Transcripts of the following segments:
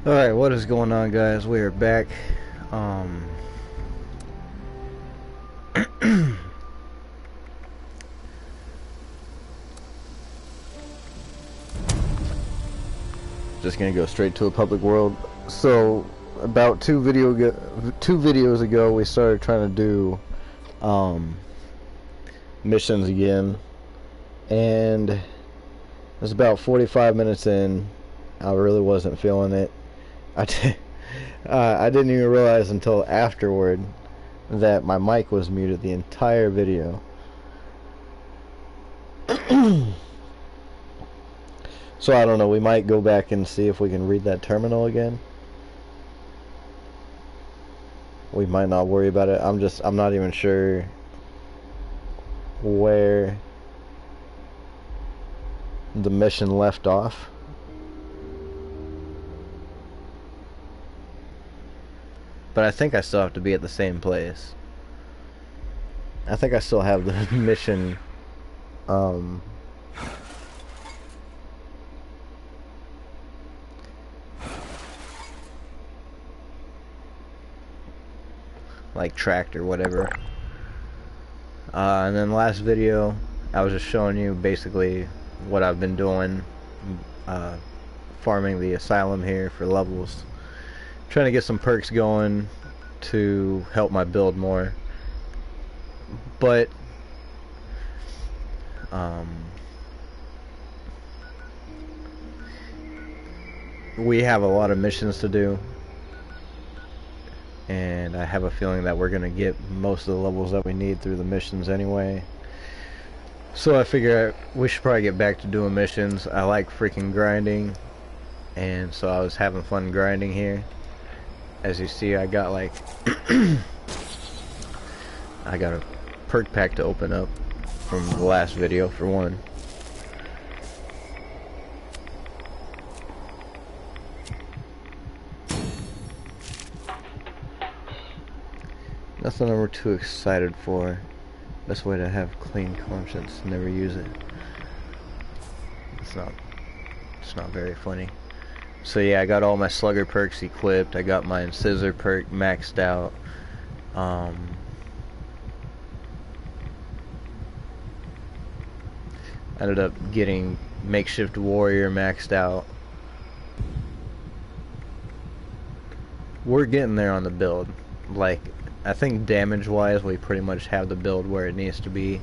Alright, what is going on, guys? We are back. Um, just gonna go straight to a public world. So, about two videos ago, we started trying to do missions again, and it was about 45 minutes in. I really wasn't feeling it. I didn't even realize until afterward that my mic was muted the entire video. So I don't know, we might go back and see if we can read that terminal again. We might not worry about it. I'm not even sure where the mission left off. But I think I still have to be at the same place. I think I still have the mission like tracked or whatever. And then last video I was just showing you basically what I've been doing, farming the asylum here for levels, trying to get some perks going to help my build more. But we have a lot of missions to do, and I have a feeling that we're gonna get most of the levels that we need through the missions anyway. So I figure we should probably get back to doing missions. I like freaking grinding, and so I was having fun grinding here. As you see, I got like I got a perk pack to open up from the last video for one. Nothing I'm too excited for. Best way to have clean conscience, never use it. It's not very funny. So yeah, I got all my slugger perks equipped. I got my scissor perk maxed out. Ended up getting makeshift warrior maxed out. We're getting there on the build. Like, I think damage wise we pretty much have the build where it needs to be.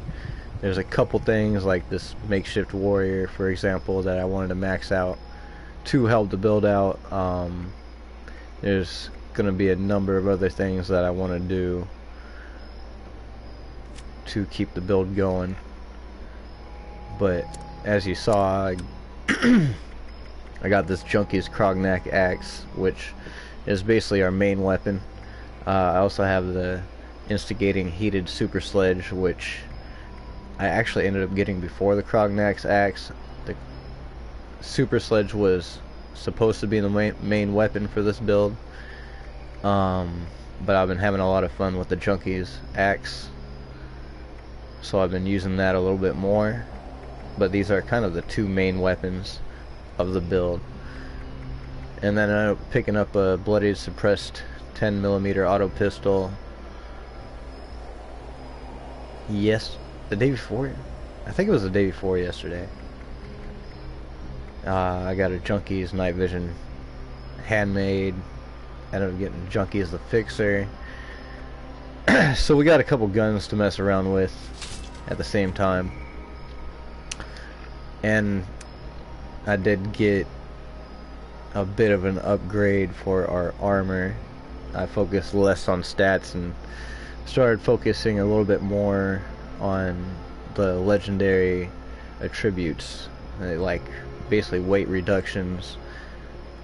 There's a couple things like this makeshift warrior, for example, that I wanted to max out to help the build out. There's gonna be a number of other things that I want to do to keep the build going. But as you saw, I got this Junkie's Krognak axe, which is basically our main weapon. I also have the Instigating Heated Super Sledge, which I actually ended up getting before the Krognak's axe. The Super Sledge was supposed to be the main weapon for this build, but I've been having a lot of fun with the Junkie's axe, so I've been using that a little bit more. But these are kind of the two main weapons of the build. And then I ended up picking up a Bloodied Suppressed 10mm auto pistol. Yes, the day before? I think it was the day before yesterday. I got a Junkie's Night Vision handmade. Ended up getting Junkie's the Fixer. So we got a couple guns to mess around with at the same time. And I did get a bit of an upgrade for our armor. I focused less on stats and started focusing a little bit more on the legendary attributes, like basically weight reductions.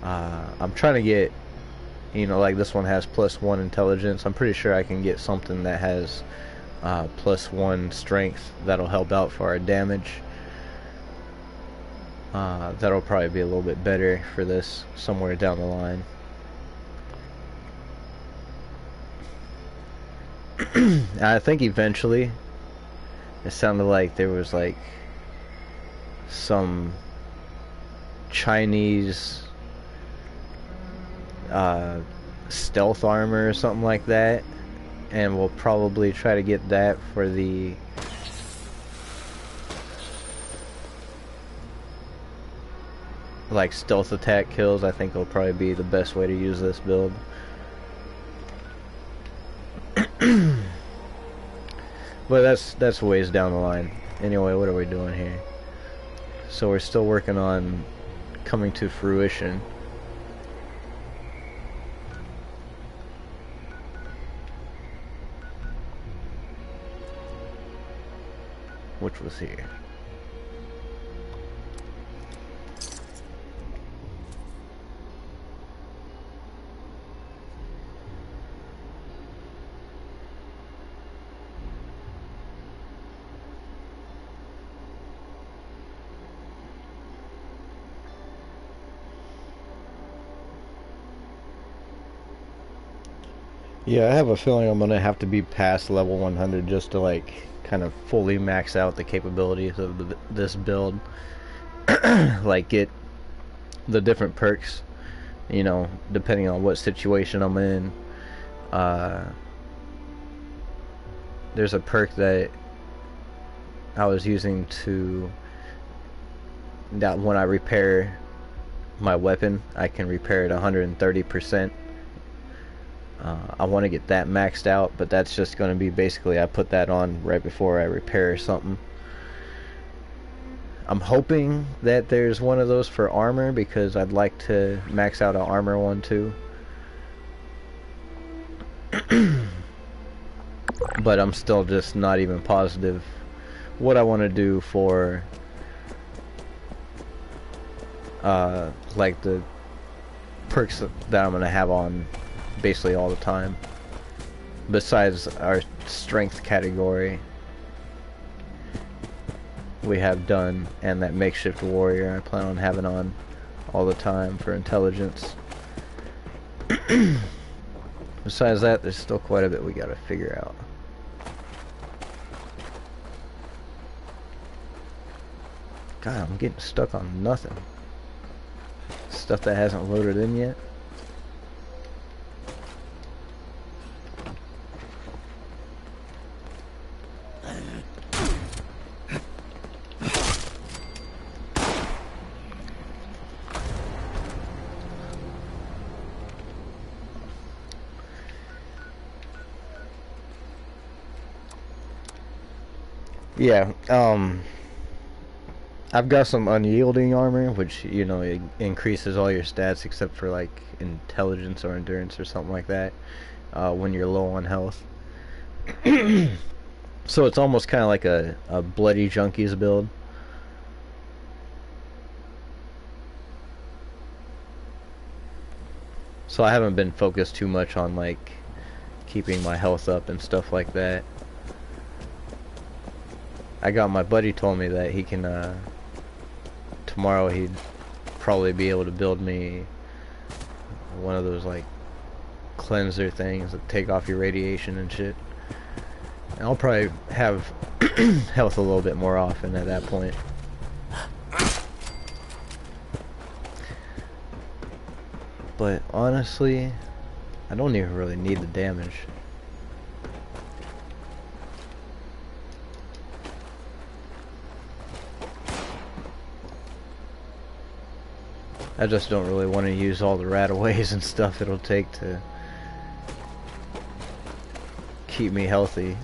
I'm trying to get, like this one has +1 intelligence. I'm pretty sure I can get something that has +1 strength that'll help out for our damage. That'll probably be a little bit better for this somewhere down the line. I think eventually it sounded like there was like some Chinese uh, stealth armor or something like that, and we'll probably try to get that for the like stealth attack kills. I think will probably be the best way to use this build. But that's ways down the line. Anyway, what are we doing here? So we're still working on coming to fruition. Which was here. Yeah, I have a feeling I'm gonna have to be past level 100 just to like kind of fully max out the capabilities of this build. Like get the different perks, you know, depending on what situation I'm in. There's a perk that I was using that when I repair my weapon, I can repair it 130%. I want to get that maxed out, but that's just going to be basically I put that on right before I repair something. I'm hoping that there's one of those for armor, because I'd like to max out an armor one too. But I'm still just not even positive what I want to do for like the perks that I'm going to have on basically all the time, besides our strength category we have done, and that makeshift warrior I plan on having on all the time for intelligence. Besides that, there's still quite a bit we gotta figure out. God, I'm getting stuck on nothing. Stuff that hasn't loaded in yet. Yeah, I've got some unyielding armor, which, you know, it increases all your stats except for like intelligence or endurance or something like that when you're low on health. So it's almost kind of like a bloody junkies build. So I haven't been focused too much on like keeping my health up and stuff like that. I got my buddy told me that he can tomorrow he'd probably be able to build me one of those like cleanser things that take off your radiation and shit. And I'll probably have health a little bit more often at that point. But honestly, I don't even really need the damage. I just don't really want to use all the rataways and stuff it'll take to keep me healthy.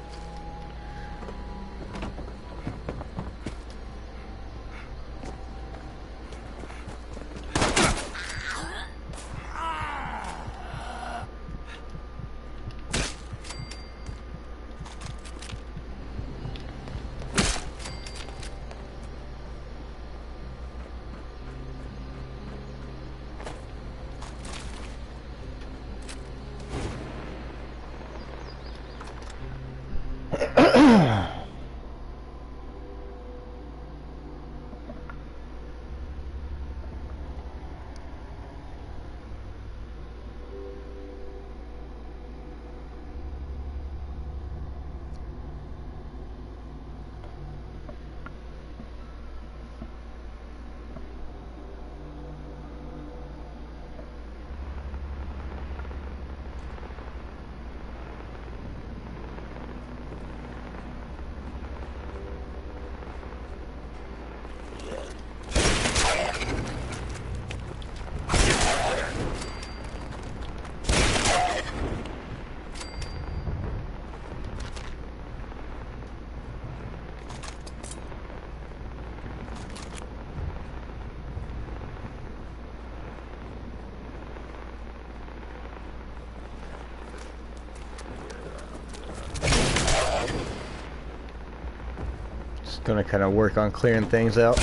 Gonna kind of work on clearing things out.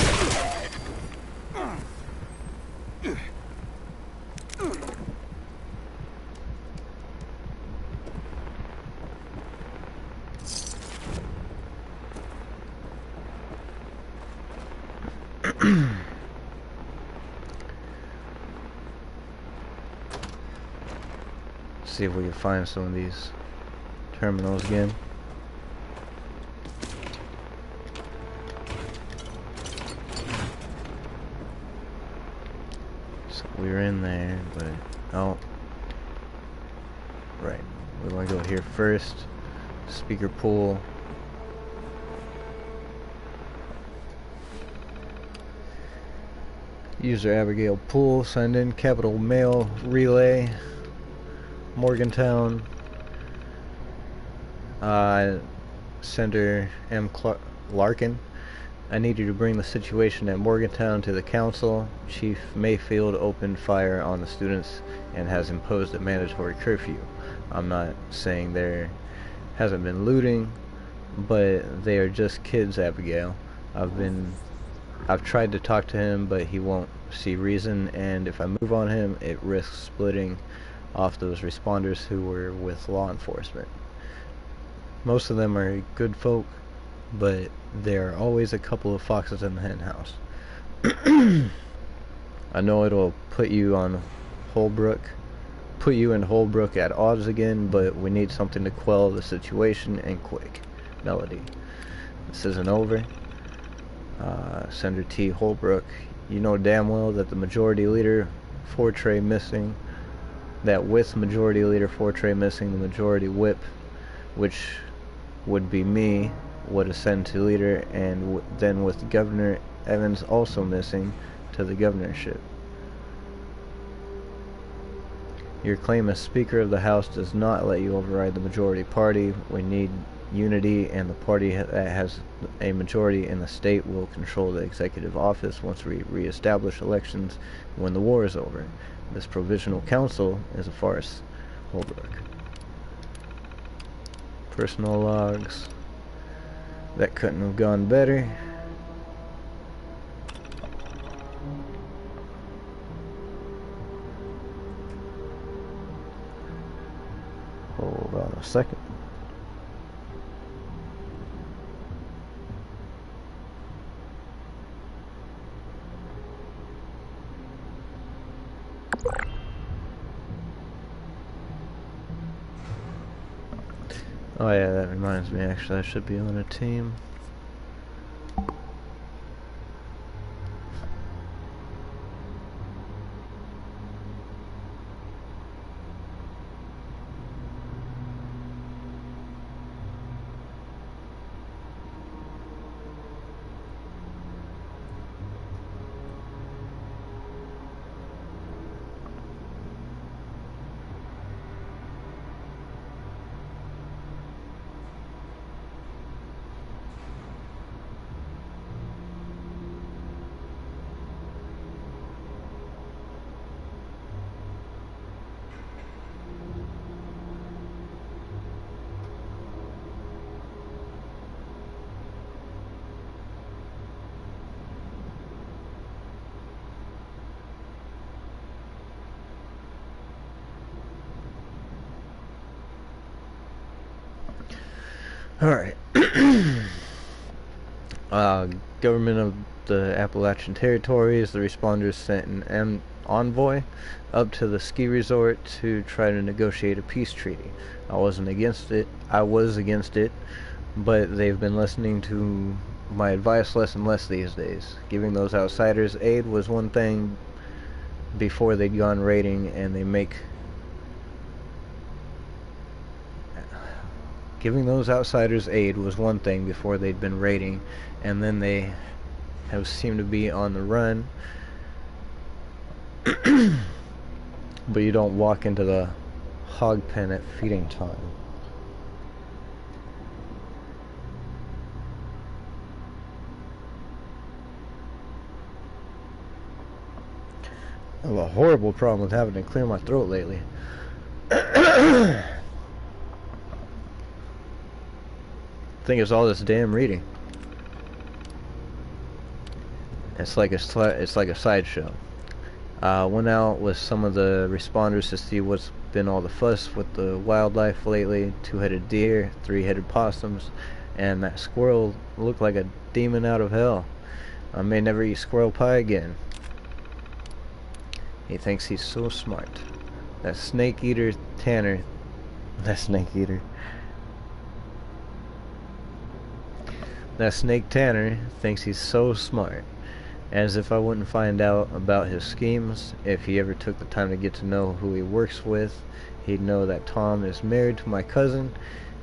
See if we can find some of these terminals again. So we're in there, but oh, right. We want to go here first. Speaker pool. User Abigail Poole signed in. Capital Mail Relay. Morgantown. Senator M. Larkin. I need you to bring the situation at Morgantown to the council. Chief Mayfield opened fire on the students and has imposed a mandatory curfew. I'm not saying there hasn't been looting, but they are just kids, Abigail. I've tried to talk to him, but he won't see reason, and if I move on him, it risks splitting off those responders who were with law enforcement. Most of them are good folk, but there are always a couple of foxes in the hen house. I know it'll put you in Holbrook at odds again, but we need something to quell the situation, and quick. Melody. This isn't over. Senator T. Holbrook, you know damn well that the majority leader Fortray missing, that with majority leader Fortray missing, the majority whip, which would be me, would ascend to leader, and then with Governor Evans also missing, to the governorship. Your claim as Speaker of the House does not let you override the majority party. We need unity, and the party that has a majority in the state will control the executive office once we re-establish elections when the war is over. This provisional council is a farce. Holbrook. Personal logs. That couldn't have gone better. Hold on a second. Oh yeah, that reminds me, actually I should be on a team. Alright. Government of the Appalachian Territories, the responders sent an envoy up to the ski resort to try to negotiate a peace treaty. I was against it, but they've been listening to my advice less and less these days. Giving those outsiders aid was one thing before they'd gone raiding, and Giving those outsiders aid was one thing before they'd been raiding, and then they have seemed to be on the run. But you don't walk into the hog pen at feeding time. I have a horrible problem with having to clear my throat lately. I think it's all this damn reading. It's like a sideshow. Went out with some of the responders to see what's been all the fuss with the wildlife lately. Two-headed deer, three-headed possums, and that squirrel looked like a demon out of hell. I may never eat squirrel pie again. He thinks he's so smart. That snake eater Tanner. That snake eater. That snake Tanner thinks he's so smart. As if I wouldn't find out about his schemes. If he ever took the time to get to know who he works with, he'd know that Tom is married to my cousin.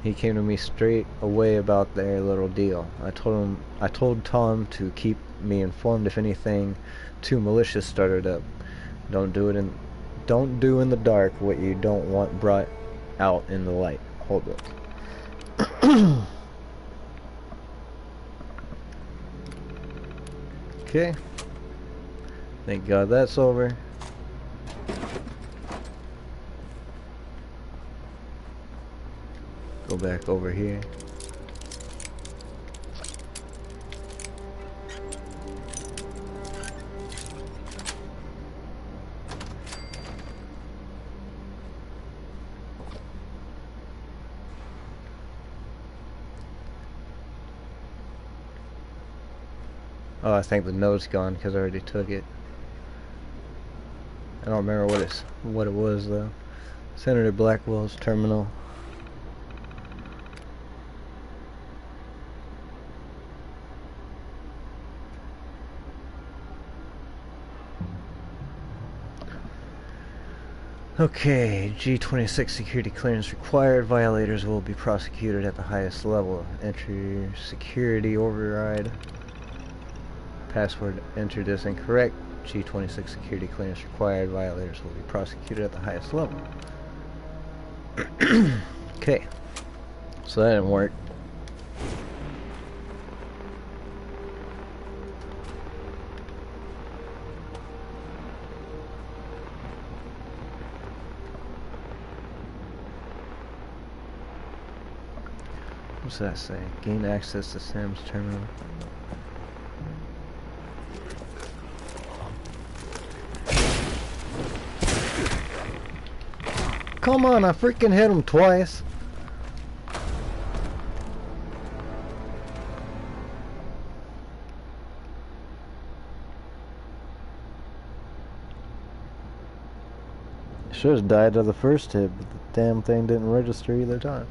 He came to me straight away about their little deal. I told Tom to keep me informed if anything too malicious started up. Don't do in the dark what you don't want brought out in the light. Hold up. Okay. Thank God that's over. Go back over here. Oh, I think the note's gone because I already took it. I don't remember what it was though. Senator Blackwell's terminal. Okay, G26 security clearance required. Violators will be prosecuted at the highest level. Enter security override. Password entered is incorrect. G26 security clearance required. Violators will be prosecuted at the highest level. Okay. So that didn't work. What's that say? Gain access to Sam's terminal. Come on, I freaking hit him twice. Should have died of the first hit, but the damn thing didn't register either time.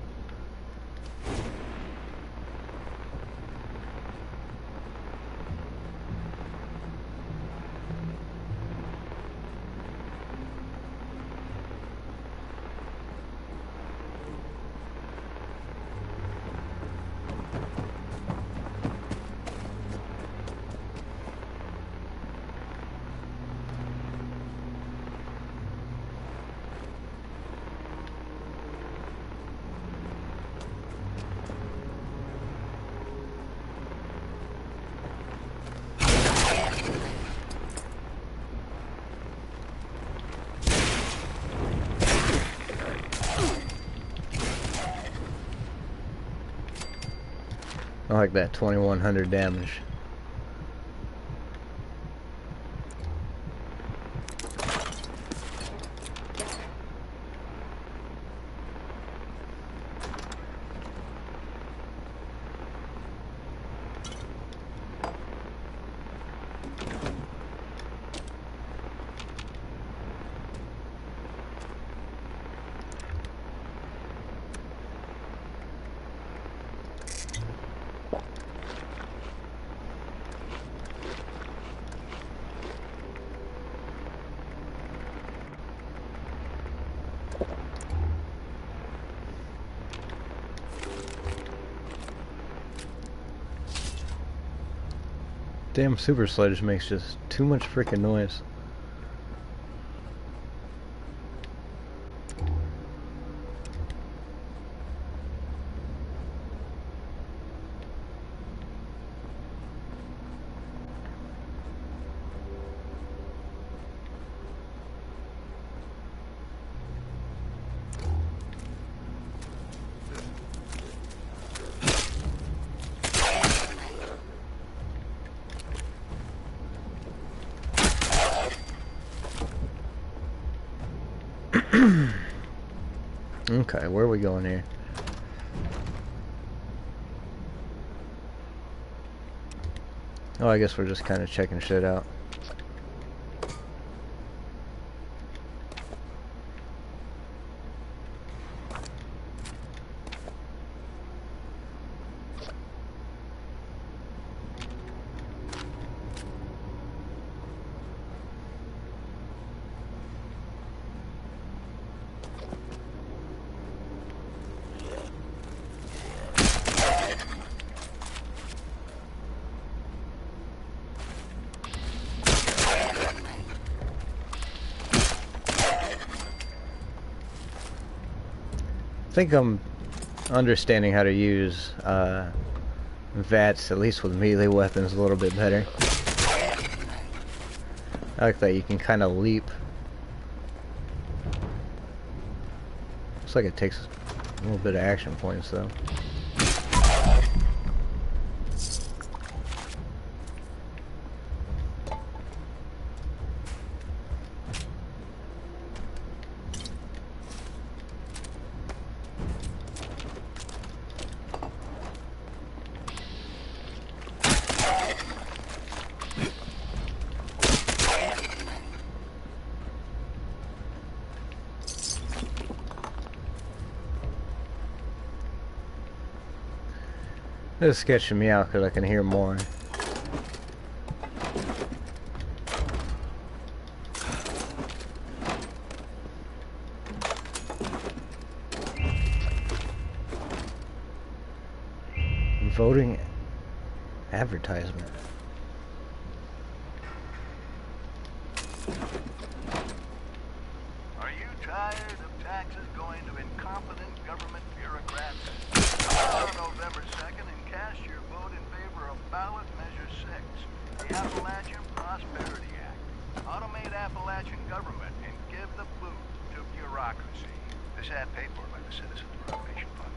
I like that 2100 damage. Damn super sledge makes just too much freaking noise. Okay, where are we going here? Oh, I guess we're just kind of checking shit out. I think I'm understanding how to use VATS, at least with melee weapons, a little bit better. I like that you can kind of leap. Looks like it takes a little bit of action points though. This is sketching me out because I can hear more. Voting advertisement. Are you tired of taxes going to incompetent government bureaucrats? On November 2nd and cast your vote in favor of ballot measure 6, the Appalachian Prosperity Act. Automate Appalachian government and give the boot to bureaucracy. This ad paid for by the Citizens for Automation Fund.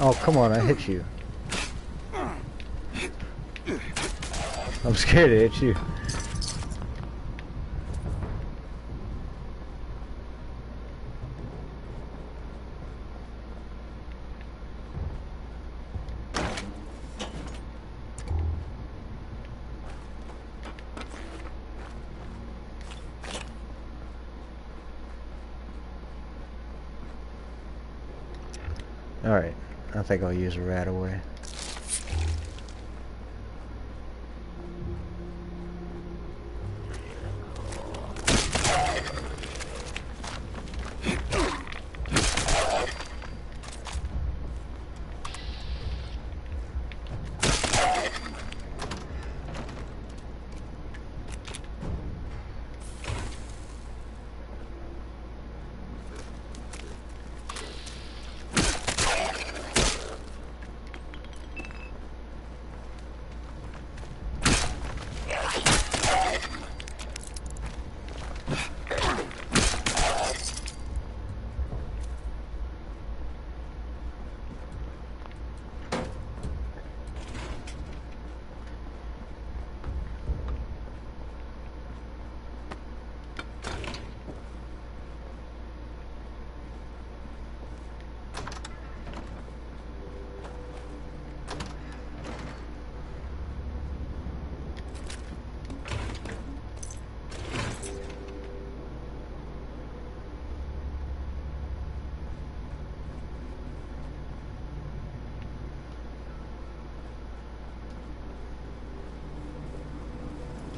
Oh, come on, I hit you. I'm scared to hit you. Alright, I think I'll use a rat away.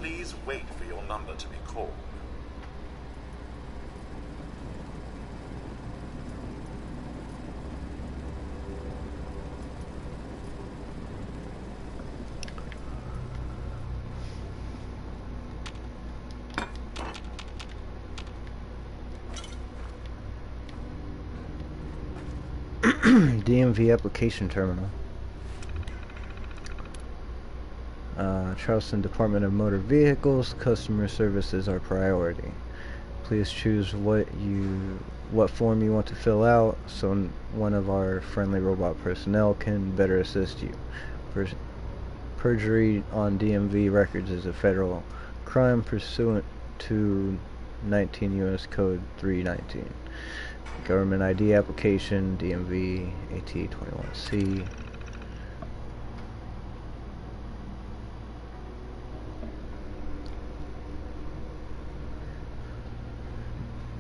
Please wait for your number to be called. DMV application terminal. Charleston Department of Motor Vehicles, customer service is our priority. Please choose what form you want to fill out so one of our friendly robot personnel can better assist you. Perjury on DMV records is a federal crime pursuant to 19 U.S. Code 319. Government ID application, DMV, AT21C.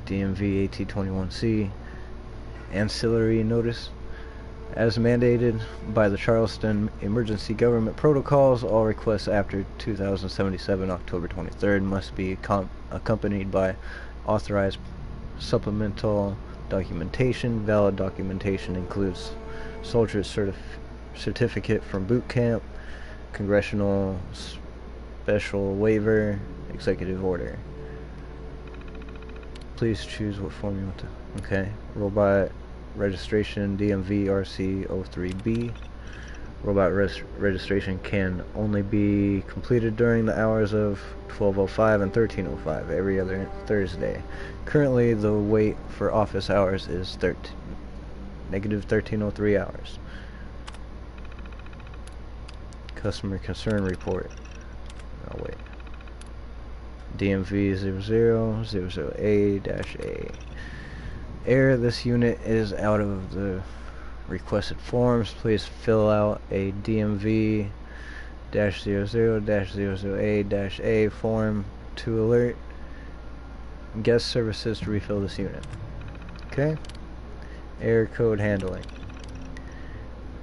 DMV AT21C. Ancillary notice. As mandated by the Charleston Emergency Government Protocols, all requests after 2077 October 23rd must be accompanied by authorized supplemental documentation. Valid documentation includes soldier's certificate from boot camp, congressional special waiver, executive order. Please choose what form you want to. Okay. Robot registration, DMV RC 03B. Robot registration can only be completed during the hours of 12:05 and 13:05 every other Thursday. Currently, the wait for office hours is negative 1303 hours. Customer concern report. Oh wait. DMV 0000A-A. Error, this unit is out of the requested forms. Please fill out a DMV-00-00A-A form to alert guest services to refill this unit. Okay. Error code handling.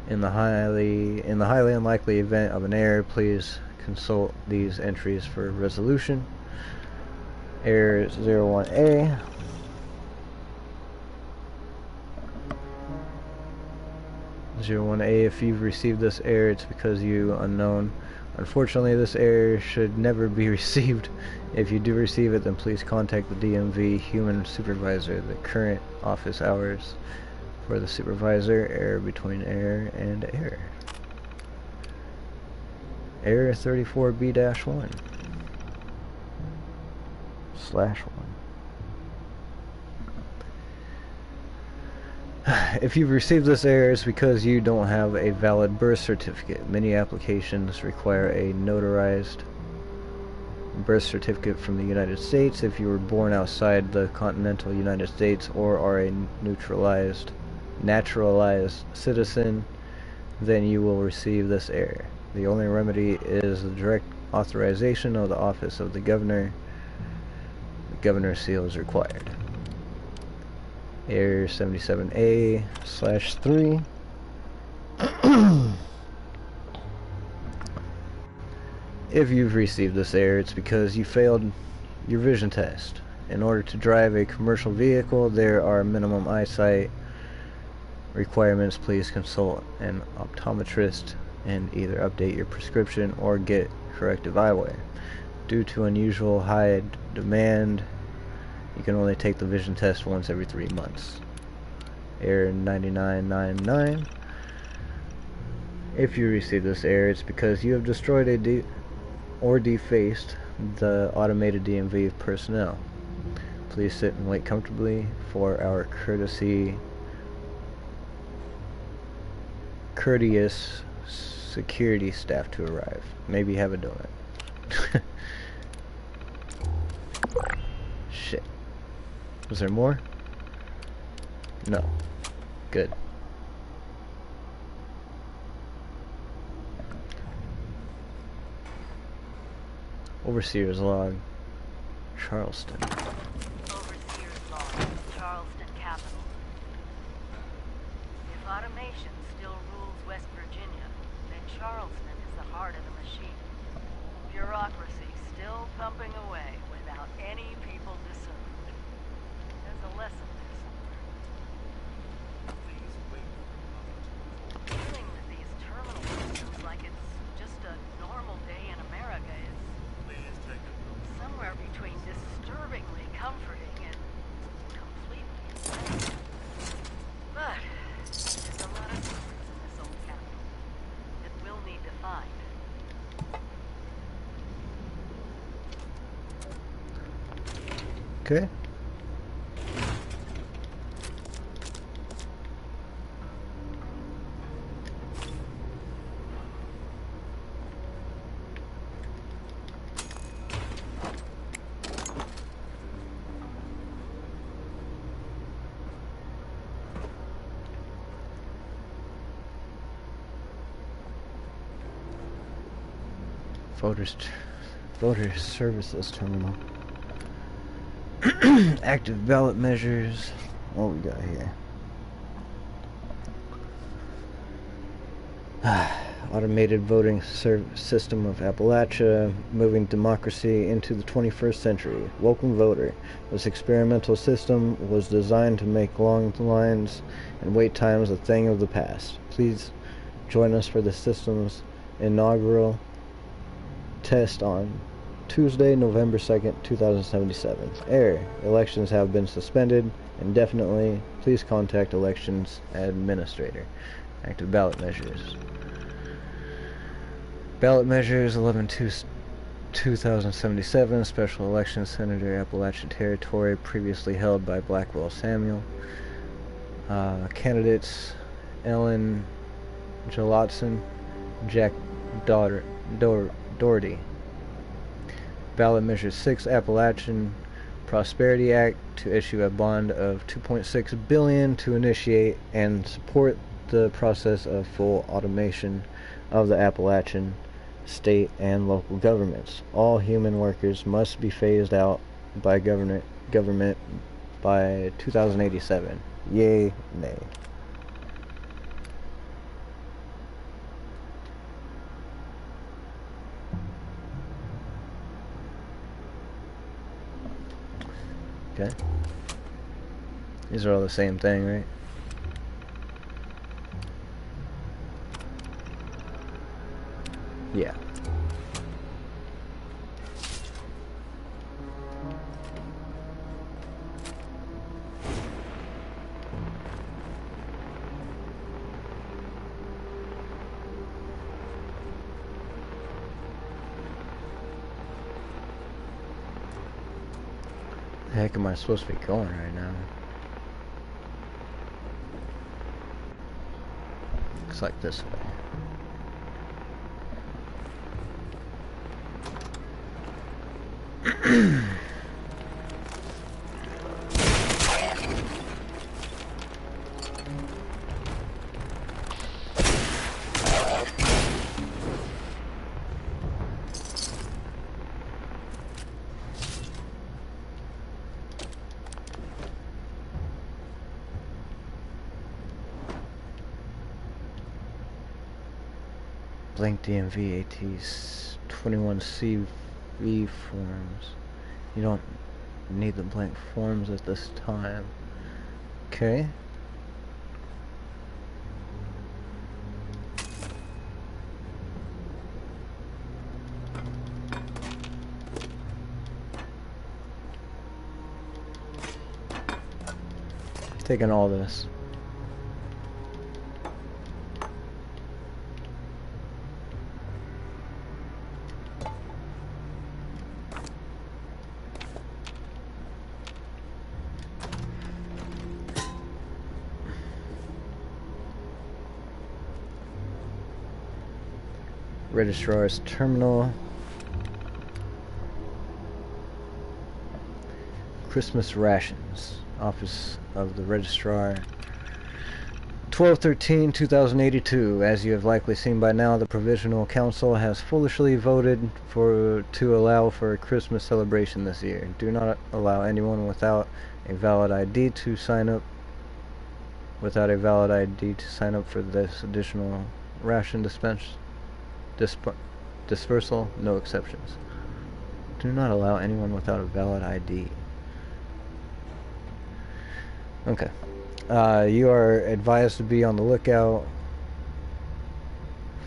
In the highly unlikely event of an error, please consult these entries for resolution. Error 01A. If you've received this error, it's because you unknown. Unfortunately, this error should never be received. If you do receive it, then please contact the DMV human supervisor. The current office hours for the supervisor. Error between error and error. Error 34B-1/1. If you've received this error, it's because you don't have a valid birth certificate. Many applications require a notarized birth certificate from the United States. If you were born outside the continental United States or are a naturalized citizen, then you will receive this error. The only remedy is the direct authorization of the office of the governor. The governor's seal is required. Error 77A/3. If you've received this error, it's because you failed your vision test. In order to drive a commercial vehicle, there are minimum eyesight requirements. Please consult an optometrist and either update your prescription or get corrective eyewear. Due to unusual high demand, you can only take the vision test once every 3 months. Error 9999. If you receive this error, it's because you have destroyed or defaced the automated DMV personnel. Please sit and wait comfortably for our courteous security staff to arrive. Maybe have a donut. Shit. Was there more? No. Good. Overseer's log. Charleston. Overseer's log. Charleston capital. If automation still rules West Virginia, then Charleston is the heart of the machine. bureaucracy still pumping away without any people to serve. There's a lesson there somewhere. Please wait for your number to be called. Dealing with these terminal systems like it's just a normal day in America is Please take a note. somewhere between disturbingly comforting and completely insane. But there's a lot of secrets in this old capital that we'll need to find. Okay. Voter services terminal. Active ballot measures. What we got here? Automated voting system of Appalachia, moving democracy into the 21st century. Welcome, voter. This experimental system was designed to make long lines and wait times a thing of the past. Please join us for the system's inaugural test on Tuesday, November 2nd, 2077. Error. Elections have been suspended indefinitely. Please contact elections administrator. Active ballot measures. Ballot measures 11/2/2077. Special election Senator Appalachian Territory previously held by Blackwell Samuel. Candidates Ellen Jalotson, Jack Doherty. Ballot Measure 6, Appalachian Prosperity Act, to issue a bond of $2.6 billion to initiate and support the process of full automation of the Appalachian state and local governments. All human workers must be phased out by government by 2087. Yay, nay. Okay. These are all the same thing, right? Yeah. The heck am I supposed to be going right now? Looks like this way. Blank DMV AT's 21CV forms. You don't need the blank forms at this time. Okay. Taking all this. Registrar's terminal. Christmas rations. Office of the Registrar. 12/13/2082. As you have likely seen by now, the Provisional Council has foolishly voted to allow for a Christmas celebration this year. Do not allow anyone without a valid ID to sign up for this additional ration dispersal, no exceptions. Do not allow anyone without a valid ID. Okay. You are advised to be on the lookout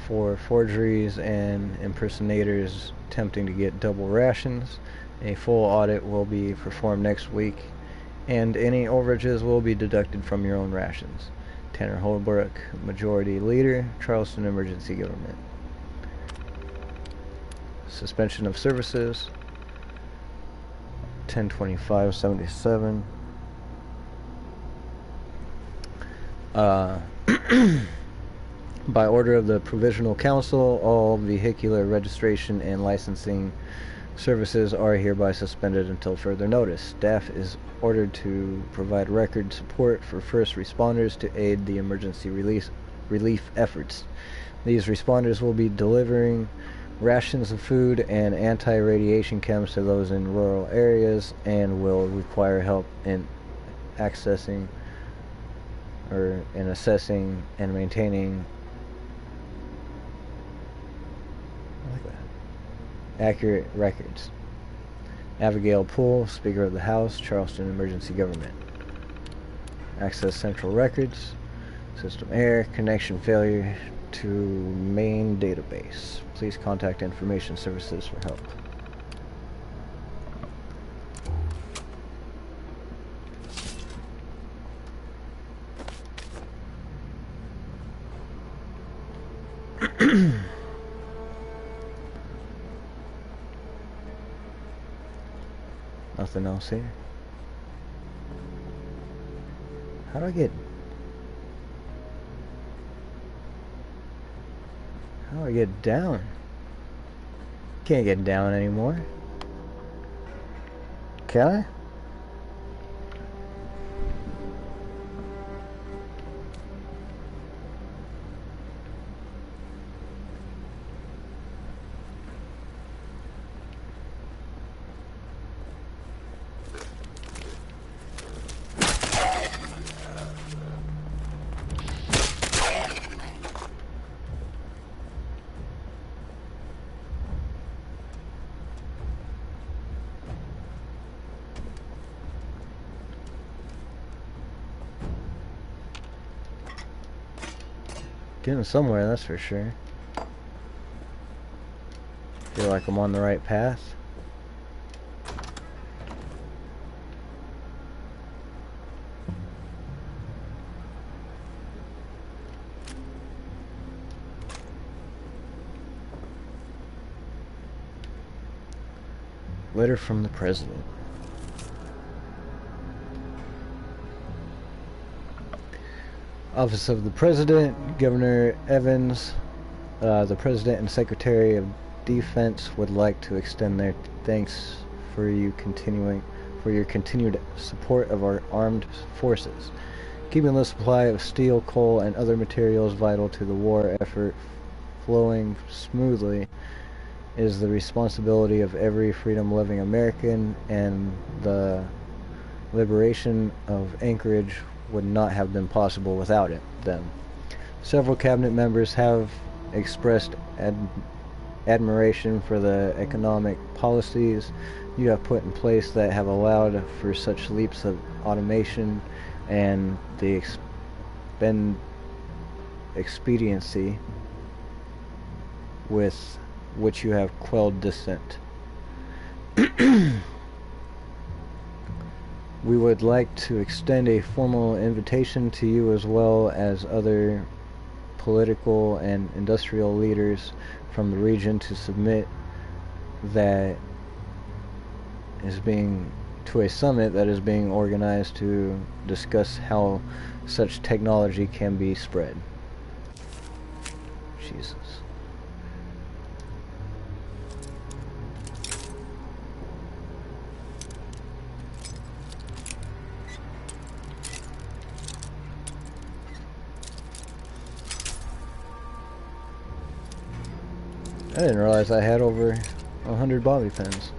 for forgeries and impersonators attempting to get double rations. A full audit will be performed next week, and any overages will be deducted from your own rations. Tanner Holbrook, Majority Leader, Charleston Emergency Government. Suspension of services, 10/25/77. By order of the Provisional Council, all vehicular registration and licensing services are hereby suspended until further notice. Staff is ordered to provide record support for first responders to aid the emergency relief efforts. These responders will be delivering rations of food and anti-radiation chems to those in rural areas and will require help in accessing or in assessing and maintaining accurate records. Abigail Poole, Speaker of the House, Charleston Emergency Government. Access Central Records. System error. Connection failure to main database. Please contact Information Services for help. Nothing else here. How do I get down? Can't get down anymore. Can I? Getting somewhere, that's for sure. Feel like I'm on the right path. Letter from the President. Office of the President, Governor Evans, the President and Secretary of Defense would like to extend their thanks for your continued support of our armed forces. Keeping the supply of steel, coal, and other materials vital to the war effort flowing smoothly is the responsibility of every freedom-loving American, and the liberation of Anchorage would not have been possible without them. Several cabinet members have expressed admiration for the economic policies you have put in place that have allowed for such leaps of automation and the expediency with which you have quelled dissent. We would like to extend a formal invitation to you as well as other political and industrial leaders from the region to submit to a summit that is being organized to discuss how such technology can be spread. Jesus. I didn't realize I had over 100 bobby pins.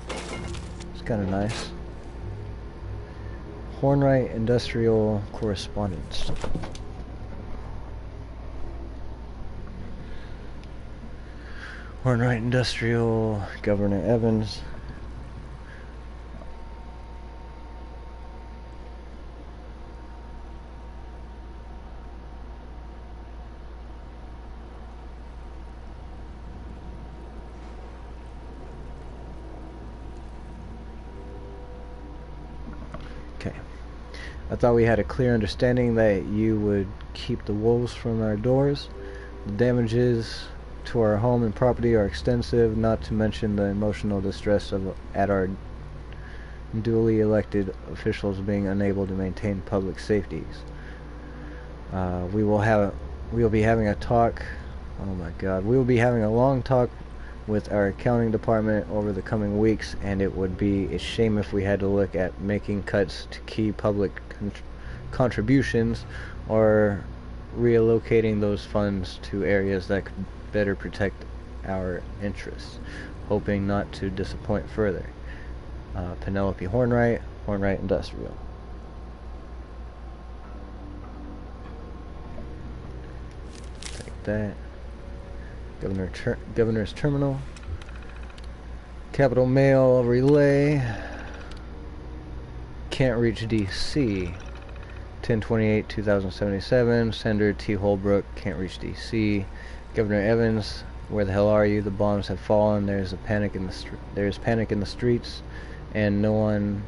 It's kind of nice. Hornwright Industrial Correspondence. Hornwright Industrial, Governor Evans. Okay. I thought we had a clear understanding that you would keep the wolves from our doors. The damages to our home and property are extensive, not to mention the emotional distress at our duly elected officials being unable to maintain public safeties. We will be having a talk. Oh my God, we will be having a long talk with our accounting department over the coming weeks, and it would be a shame if we had to look at making cuts to key public contributions or reallocating those funds to areas that could better protect our interests, hoping not to disappoint further. Penelope Hornwright, Hornwright Industrial. Take that. Governor's Terminal. Capital Mail Relay. Can't reach DC. 10/28/2077. Sender T. Holbrook. Can't reach DC. Governor Evans, where the hell are you? The bombs have fallen. There's panic in the streets, and no one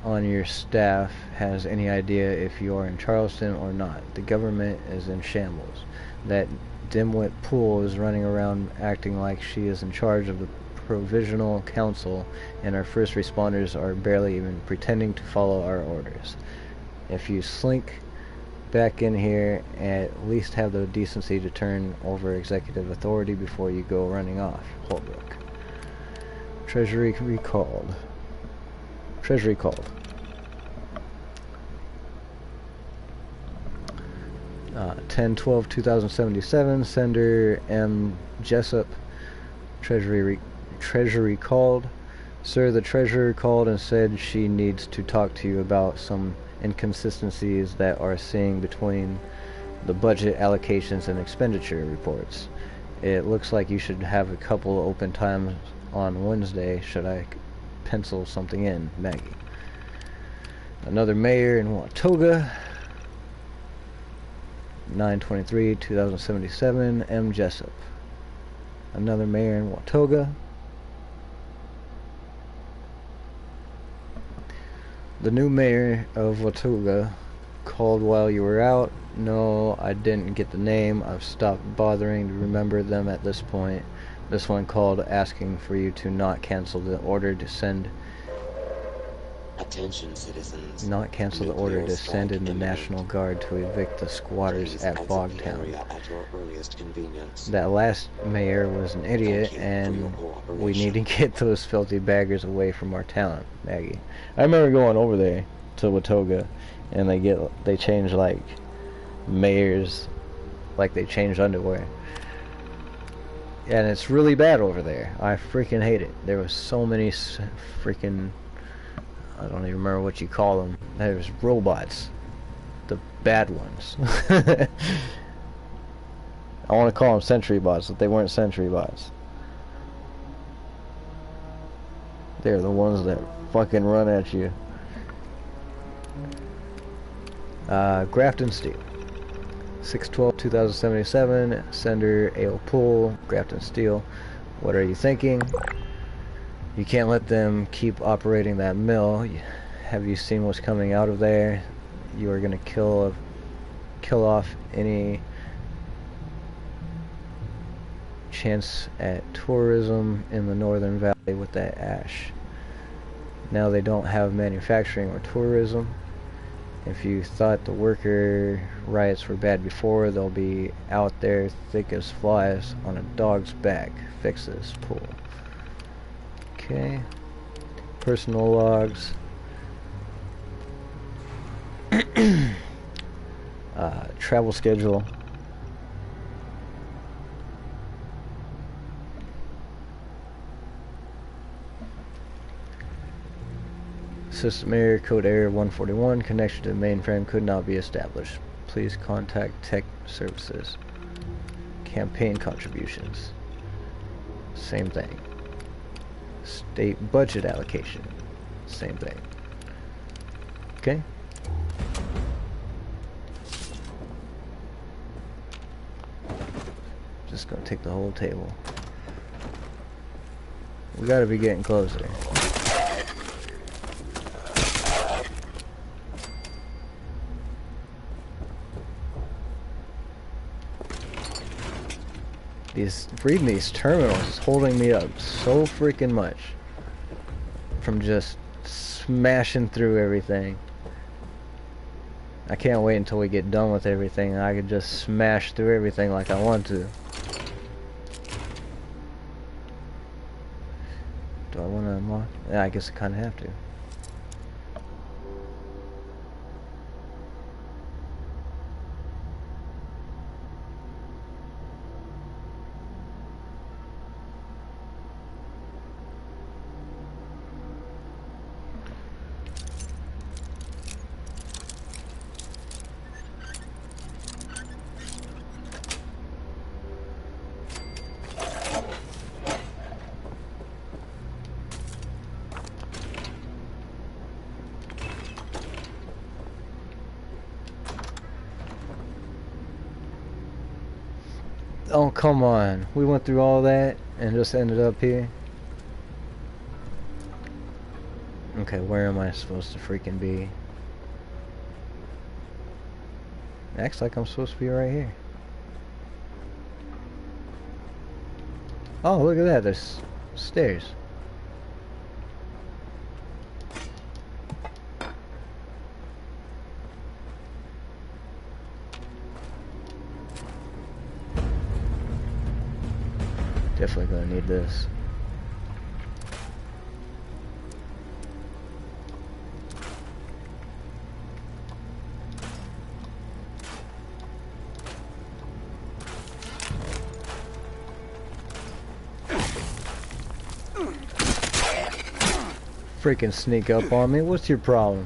on your staff has any idea if you are in Charleston or not. The government is in shambles. That dimwit Poole is running around acting like she is in charge of the Provisional Council, and our first responders are barely even pretending to follow our orders. If you slink back in here, at least have the decency to turn over executive authority before you go running off. Holbrook. Treasury recalled. Treasury called. 10/12/2077. Sender M. Jessup. Treasury called. Sir, the treasurer called and said she needs to talk to you about some inconsistencies that are seeing between the budget allocations and expenditure reports. It looks like you should have a couple open times on Wednesday. Should I pencil something in? Maggie. Another mayor in Watoga. 9/23/2077. M. Jessup. Another mayor in Watoga. The new mayor of Watoga called while you were out. No, I didn't get the name. I've stopped bothering to remember them at this point. This one called asking for you to not cancel the order to send. Attention, citizens. Not cancel the order to send in the National Guard to evict the squatters at Bogtown. That last mayor was an idiot, and we need to get those filthy baggers away from our town, Maggie. I remember going over there to Watoga, and they change like mayors, like they change underwear, and it's really bad over there. I freaking hate it. There was so many freaking, I don't even remember what you call them. There's robots, the bad ones. I want to call them sentry bots, but they weren't sentry bots. They're the ones that fucking run at you. Grafton Steel. 6/12/2077. Sender A.O. Poole. Grafton Steel. What are you thinking? You can't let them keep operating that mill. Have you seen what's coming out of there? You are going to kill off any chance at tourism in the Northern Valley with that ash. Now they don't have manufacturing or tourism. If you thought the worker riots were bad before, they'll be out there thick as flies on a dog's back. Fix this, Pool. Okay. Personal logs. Travel schedule. System error, code error 141. Connection to the mainframe could not be established. Please contact tech services. Campaign contributions. same thing. State budget allocation, same thing. Okay. Just gonna take the whole table. We gotta be getting closer. Reading these terminals is holding me up so freaking much from just smashing through everything. I can't wait until we get done with everything and I can just smash through everything like I want to. Do I want to unlock? Yeah, I guess I kind of have to. Oh, come on. We went through all that and just ended up here. Okay, where am I supposed to freaking be? Acts like I'm supposed to be right here. Oh, look at that. There's stairs. Definitely gonna need this. Freaking sneak up on me. What's your problem?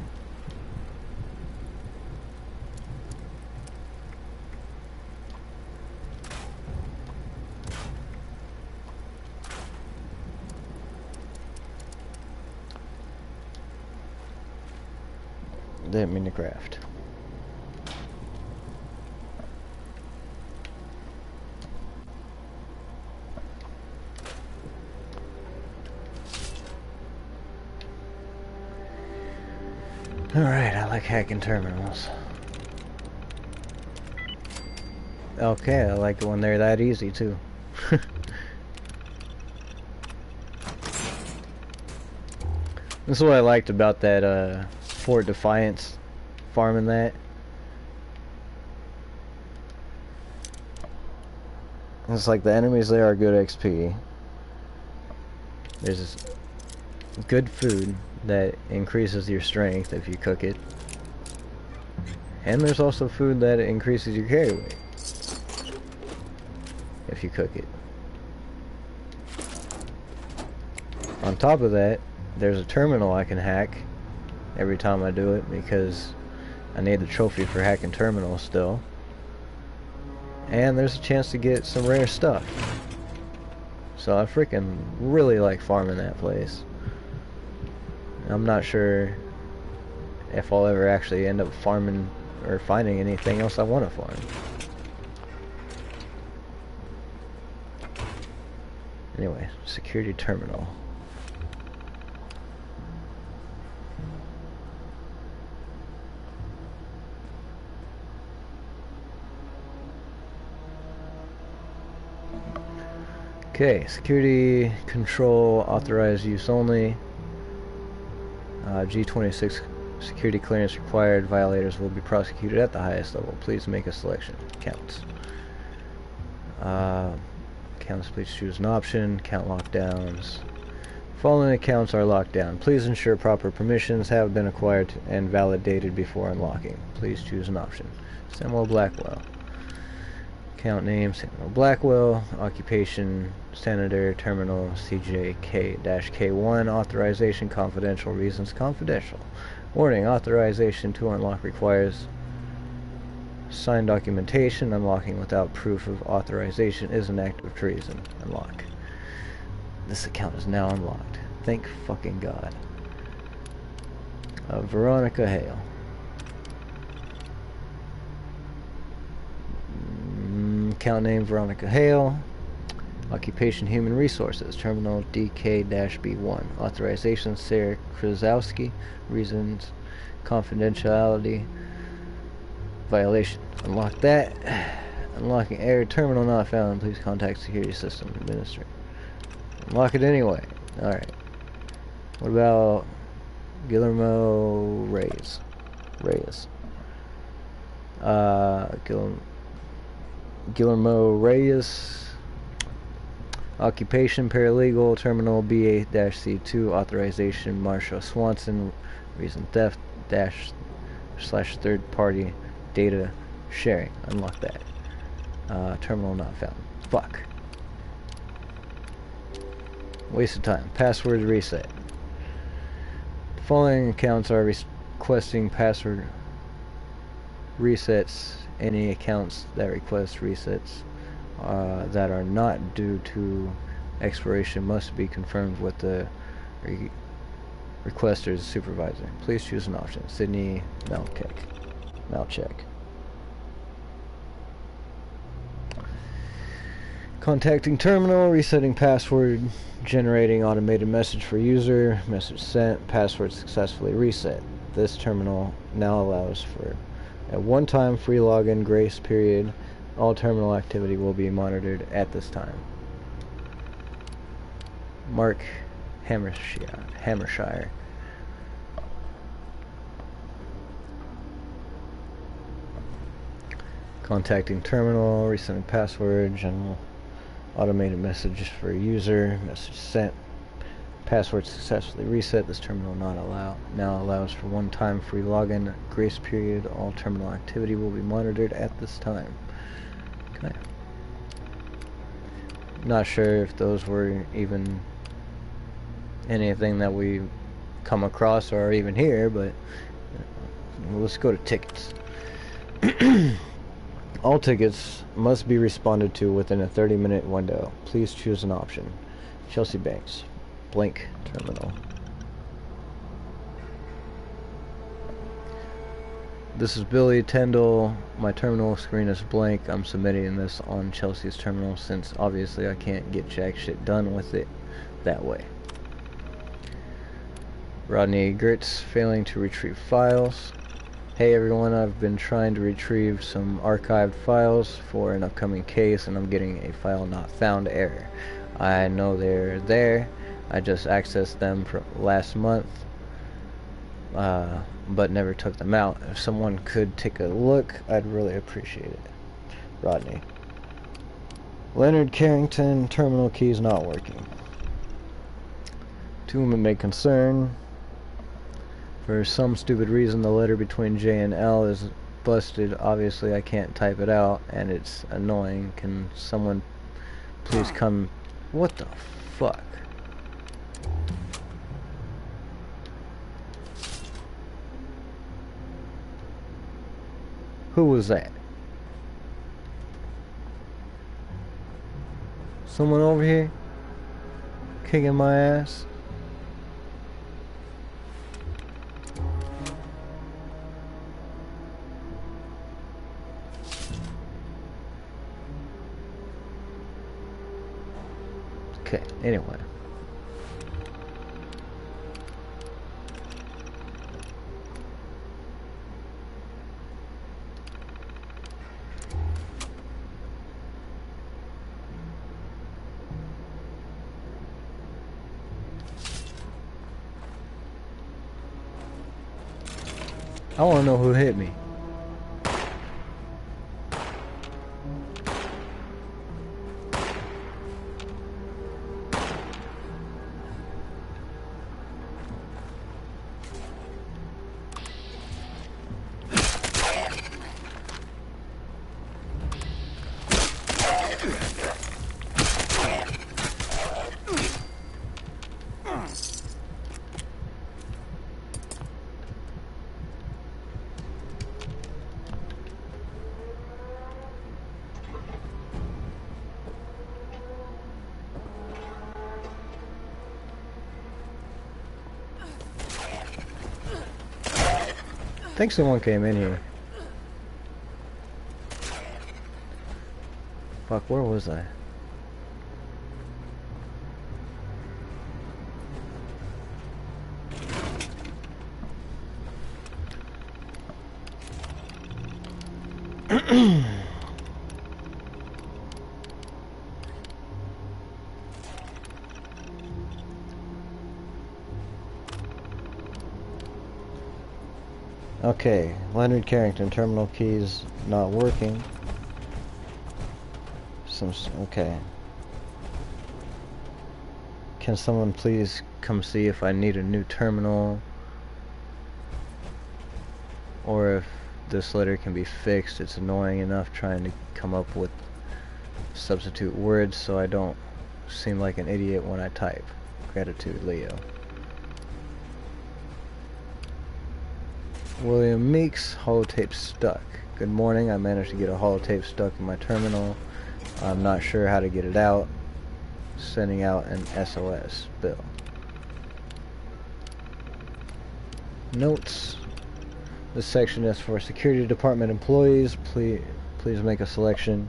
Didn't mean to craft. Alright, I like hacking terminals. Okay, I like it when they're that easy too. This is what I liked about that Fort Defiance farming that. It's like the enemies there are good XP. There's this good food that increases your strength if you cook it. And there's also food that increases your carry weight if you cook it. On top of that, there's a terminal I can hack every time I do it because I need the trophy for hacking terminals still. And there's a chance to get some rare stuff. So I freaking really like farming that place. I'm not sure if I'll ever actually end up farming or finding anything else I want to farm. Anyway, security terminal. Okay, security control authorized use only. G26 security clearance required. Violators will be prosecuted at the highest level. Please make a selection. Counts. Counts, please choose an option. Count lockdowns. Following accounts are locked down. Please ensure proper permissions have been acquired and validated before unlocking. Please choose an option. Samuel Blackwell. Account name, Samuel Blackwell. Occupation, Senator, Terminal, CJK-K1. Authorization, confidential. Reasons, confidential. Warning, authorization to unlock requires signed documentation. Unlocking without proof of authorization is an act of treason. Unlock. This account is now unlocked. Thank fucking God. Veronica Hale. Account name Veronica Hale. Occupation Human Resources. Terminal DK-B1. Authorization Sarah Krasowski. Reasons confidentiality violation. Unlock that. Unlocking error. Terminal not found. Please contact security system administrator. Unlock it anyway. Alright. What about Guillermo Reyes? Guillermo Reyes. Occupation paralegal. Terminal B8-C2. Authorization Marsha Swanson. Reason theft / third party data sharing. Unlock that. Terminal not found. Fuck. Waste of time. Password reset. The following accounts are requesting password resets. Any accounts that request resets that are not due to expiration must be confirmed with the requester's supervisor. Please choose an option. Sydney Malchek. Contacting terminal, resetting password, generating automated message for user, message sent, password successfully reset. This terminal now allows for a one-time free login grace period. All terminal activity will be monitored at this time. Mark Hammershire. Contacting terminal, resetting password, general automated message for user, message sent, password successfully reset. This terminal now allows for one-time free login grace period. All terminal activity will be monitored at this time. Okay. Not sure if those were even anything that we come across or even here, but let's go to tickets. All tickets must be responded to within a 30-minute window. Please choose an option. Chelsea Banks. Blank terminal. This is Billy Tyndall. My terminal screen is blank. I'm submitting this on Chelsea's terminal since obviously I can't get jack shit done with it that way. Rodney Gritz, failing to retrieve files. Hey everyone, I've been trying to retrieve some archived files for an upcoming case and I'm getting a file not found error. I know they're there. I just accessed them from last month, but never took them out. If someone could take a look, I'd really appreciate it. Rodney. Leonard Carrington, terminal keys not working. To whom it may concern, for some stupid reason the letter between J and L is busted. Obviously I can't type it out and it's annoying. Can someone please come... What the fuck? Who was that? Someone over here? Kicking my ass? Okay, anyway. I want to know who hit me. think someone came in here. Fuck, where was I? Okay, Leonard Carrington, terminal keys not working. Okay. Can someone please come see if I need a new terminal? Or if this letter can be fixed. It's annoying enough trying to come up with substitute words so I don't seem like an idiot when I type. Gratitude, Leo. William Meeks, holotape stuck. Good morning, I managed to get a holotape stuck in my terminal. I'm not sure how to get it out. Sending out an SOS. Bill. Notes. This section is for security department employees. Please make a selection.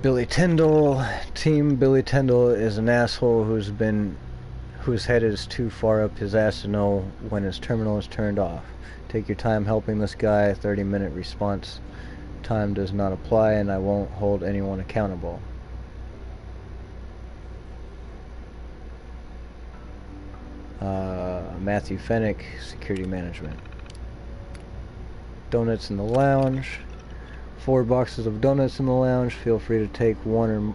Billy Tyndall. Team Billy Tyndall is an asshole whose head is too far up his ass to know when his terminal is turned off. Take your time helping this guy. 30-minute response time does not apply, and I won't hold anyone accountable. Matthew Fennick, security management. Donuts in the lounge. 4 boxes of donuts in the lounge. Feel free to take more than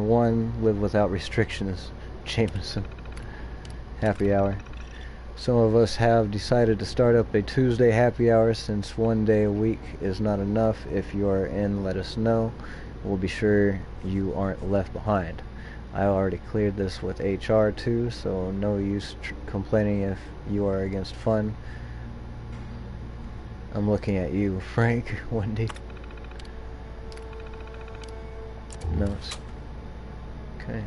one. Live without restrictions. Jameson. Happy hour. Some of us have decided to start up a Tuesday happy hour since one day a week is not enough. If you are in, let us know. We'll be sure you aren't left behind. I already cleared this with HR too, so no use complaining if you are against fun. I'm looking at you, Frank, Wendy. Notes. Okay.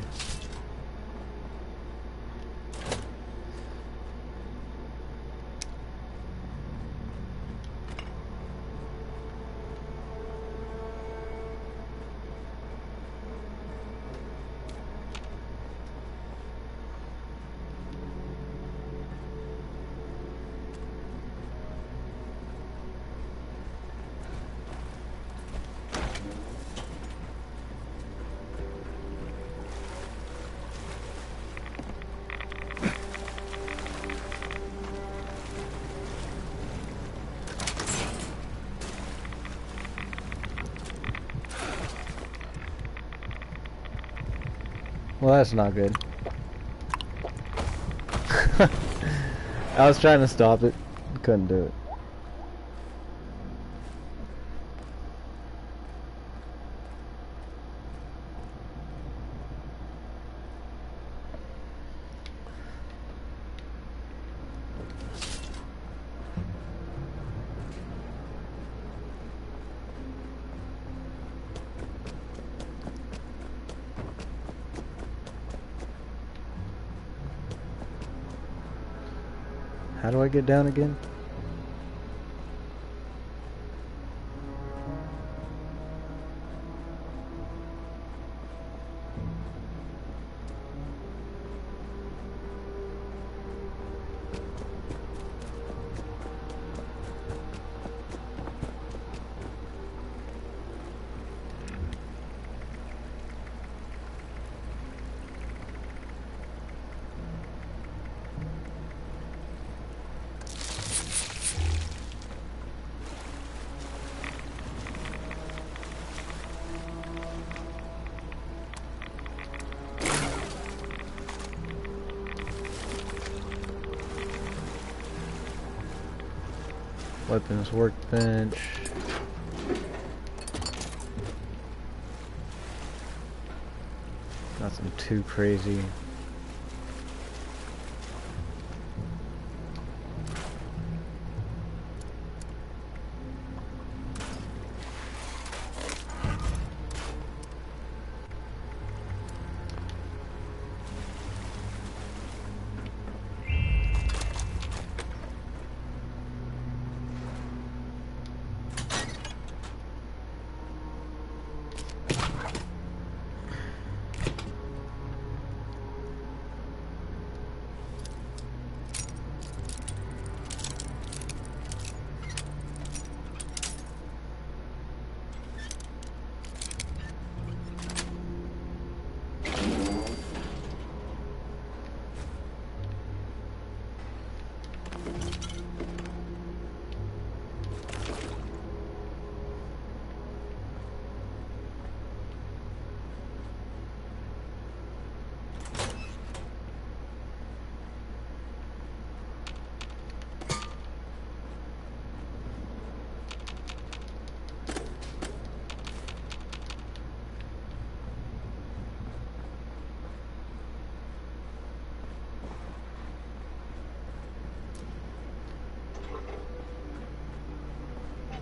Well, that's not good. I was trying to stop it. Couldn't do it. How do I get down again? Weapons workbench. Nothing too crazy.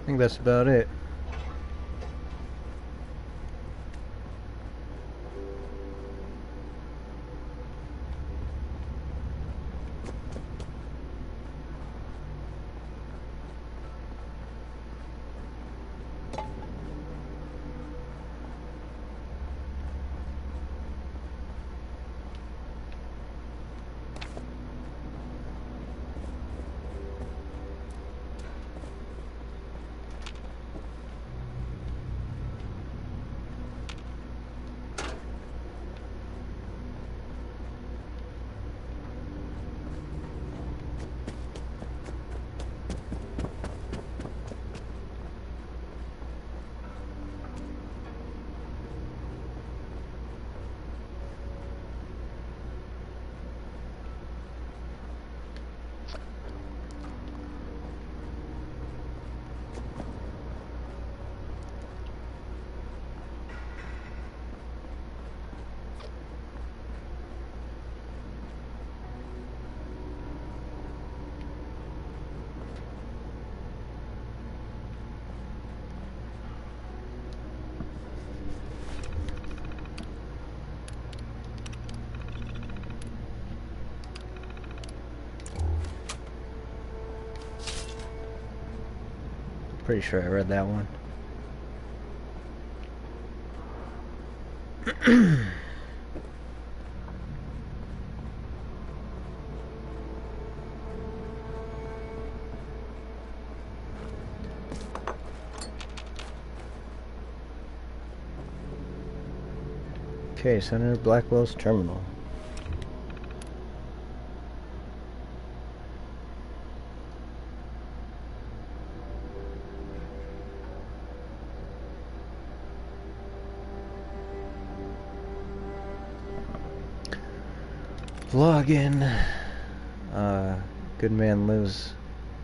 I think that's about it. Pretty sure I read that one. Okay, Senator Blackwell's terminal. Login. Good man lives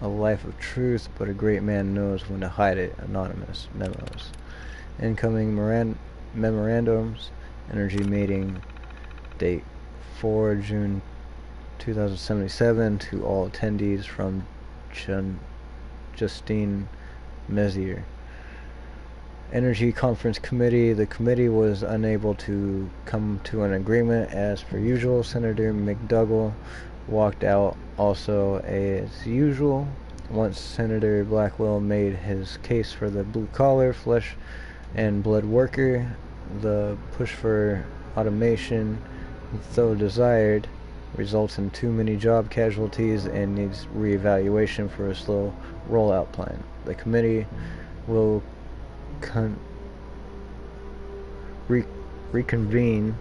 a life of truth, but a great man knows when to hide it. Anonymous memos. Incoming memorandums. Energy meeting. Date 4 June 2077 to all attendees from Justine Mezier. Energy Conference Committee. The committee was unable to come to an agreement as per usual. Senator McDougall walked out also as usual. Once Senator Blackwell made his case for the blue-collar, flesh and blood worker, the push for automation, though desired, results in too many job casualties and needs reevaluation for a slow rollout plan. The committee will reconvene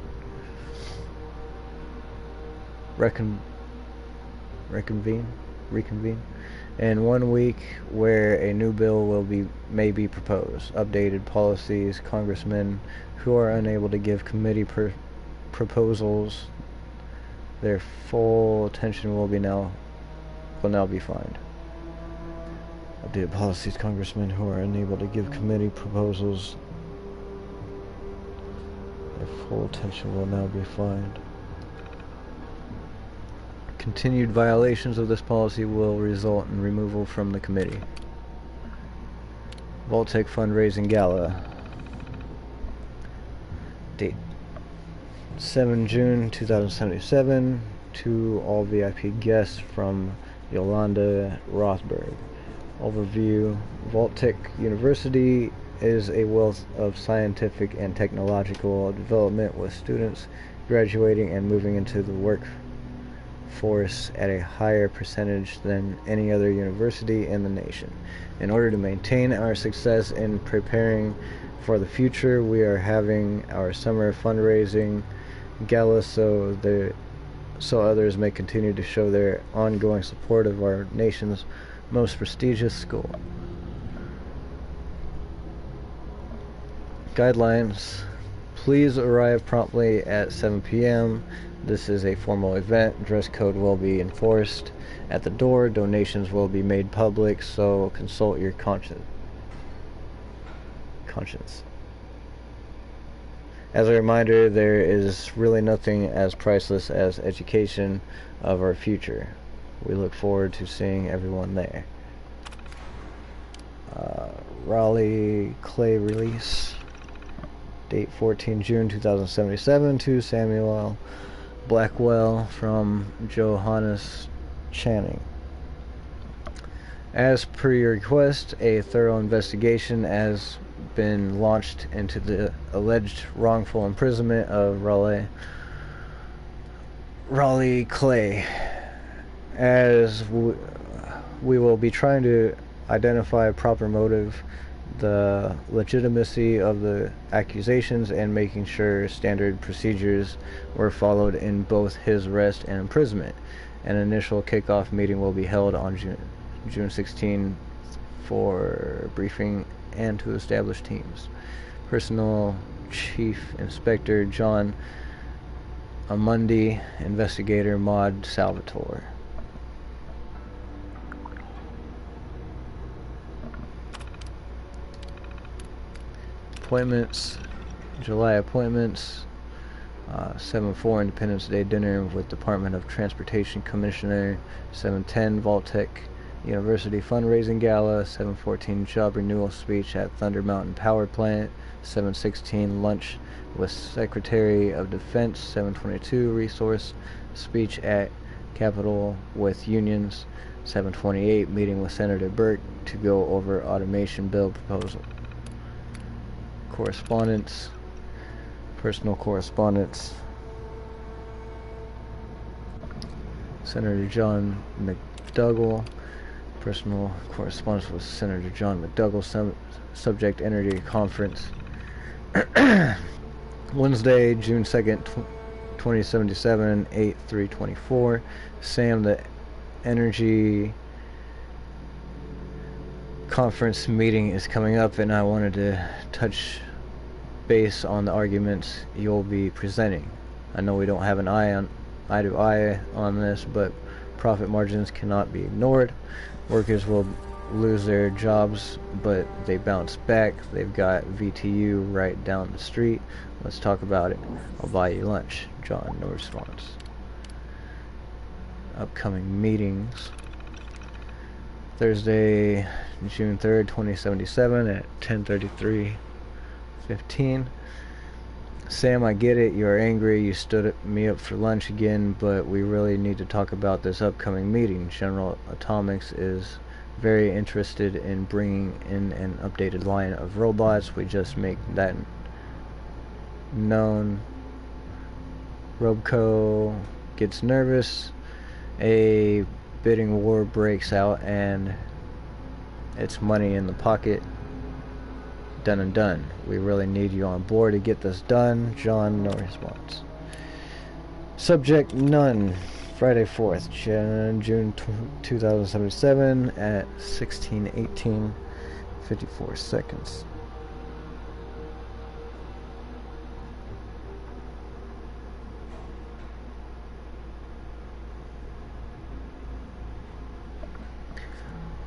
in 1 week, where a new bill may be proposed. Updated policies. Congressmen who are unable to give committee proposals their full attention will now be fined. Updated policies. Congressmen who are unable to give committee proposals their full attention will now be fined. Continued violations of this policy will result in removal from the committee. Vault-Tec fundraising gala. Date 7 June 2077 to all VIP guests from Yolanda Rothberg. Overview. Vault-Tec University is a wealth of scientific and technological development, with students graduating and moving into the workforce at a higher percentage than any other university in the nation. In order to maintain our success in preparing for the future, we are having our summer fundraising gala so others may continue to show their ongoing support of our nation's most prestigious school. Guidelines. Please arrive promptly at 7 p.m. This is a formal event. Dress code will be enforced at the door. Donations will be made public, so consult your conscience. As a reminder, there is really nothing as priceless as education of our future. We look forward to seeing everyone there. Raleigh Clay release. Date 14 June 2077 to Samuel Blackwell from Johannes Channing. As per your request, a thorough investigation has been launched into the alleged wrongful imprisonment of Raleigh Clay. As we will be trying to identify a proper motive, the legitimacy of the accusations, and making sure standard procedures were followed in both his arrest and imprisonment. An initial kickoff meeting will be held on June 16 for briefing and to establish teams. Personal Chief Inspector John Amundi, Investigator Maud Salvatore. Appointments, July appointments, 7-4 Independence Day dinner with Department of Transportation Commissioner, 7-10 Vaultec University fundraising gala, 7-14 job renewal speech at Thunder Mountain Power Plant, 7-16 lunch with Secretary of Defense, 7-22 resource speech at Capitol with unions, 7-28 meeting with Senator Burke to go over automation bill proposal. Correspondence, personal correspondence. Senator John McDougall, personal correspondence with Senator John McDougall, subject energy conference. Wednesday, June 2nd, 2077, 8/3/24. Sam, the energy conference meeting is coming up, and I wanted to touch base on the arguments you'll be presenting. I know we don't have an eye to eye on this, but profit margins cannot be ignored. Workers will lose their jobs, but they bounce back. They've got VTU right down the street. Let's talk about it. I'll buy you lunch. John, no response. Upcoming meetings. Thursday, June 3rd, 2077 at 10:33:15. Sam, I get it. You're angry. You stood me up for lunch again, but we really need to talk about this upcoming meeting. General Atomics is very interested in bringing in an updated line of robots. We just make that known. Robco gets nervous. A bidding war breaks out, and it's money in the pocket. Done and done. We really need you on board to get this done. John, no response. Subject, none. Friday 4th, June 2077 at 16:18, 54 seconds.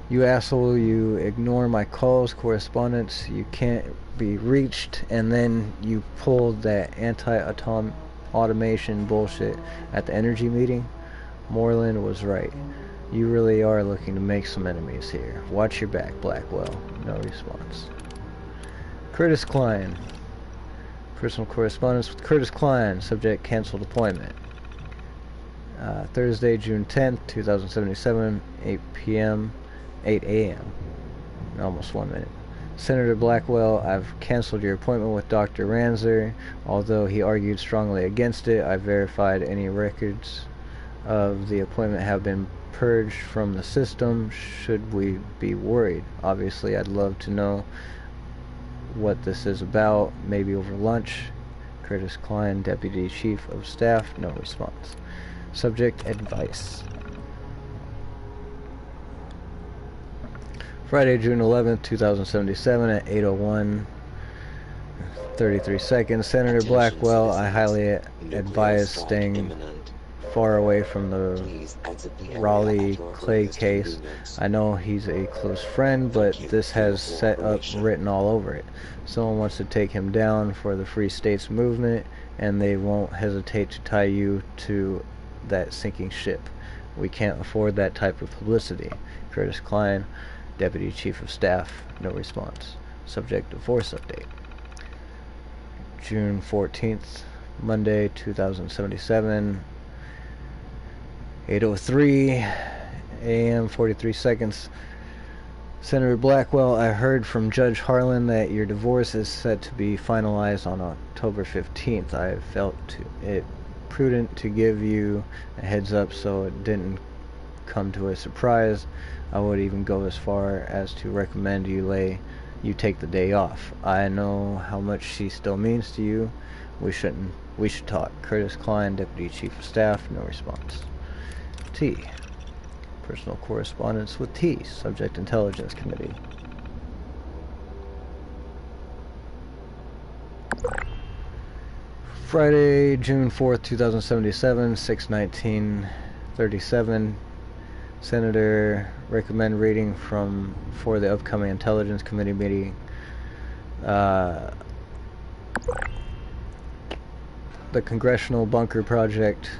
You asshole, you ignore my calls, correspondence, you can't be reached, and then you pulled that anti-automation bullshit at the energy meeting. Moreland was right. You really are looking to make some enemies here. Watch your back, Blackwell. No response. Curtis Klein. Personal correspondence with Curtis Klein. Subject, canceled appointment. Thursday, June 10th, 2077, 8 p.m. 8 a.m. Almost 1 minute. Senator Blackwell, I've canceled your appointment with Dr. Ranzer. Although he argued strongly against it, I verified any records of the appointment have been purged from the system. Should we be worried? Obviously, I'd love to know what this is about, maybe over lunch. Curtis Klein, Deputy Chief of Staff, no response. Subject, advice. Friday, June 11th, 2077 at 8:01, 33 seconds. Senator Blackwell, I highly advise staying far away from the Raleigh Clay case. I know he's a close friend, but this has set up written all over it. Someone wants to take him down for the Free States movement, and they won't hesitate to tie you to that sinking ship. We can't afford that type of publicity. Curtis Klein, Deputy Chief of Staff, no response. Subject Divorce update. June 14th, Monday, 2077, 8:03 a.m. 43 seconds. Senator Blackwell, I heard from Judge Harlan that your divorce is set to be finalized on October 15th. I felt it prudent to give you a heads up so it didn't come to a surprise. I would even go as far as to recommend you take the day off. I know how much she still means to you. We should talk. Curtis Klein, Deputy Chief of Staff, no response. T. Personal correspondence with T. Subject Intelligence Committee. Friday, June 4th, 2077, 6:19:37. Senator, recommend reading for the upcoming Intelligence Committee meeting. The Congressional Bunker Project.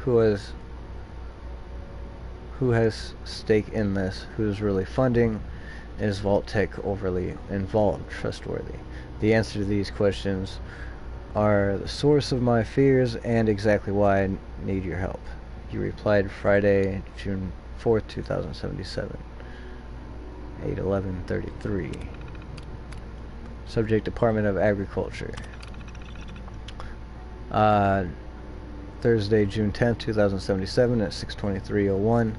Who has stake in this? Who's really funding? Is Vault-Tec overly involved? Trustworthy? The answer to these questions are the source of my fears and exactly why I need your help. You replied Friday, June 4th, 2077, 8:11:33. Subject Department of Agriculture. Thursday, June 10th, 2077 at 6:23:01.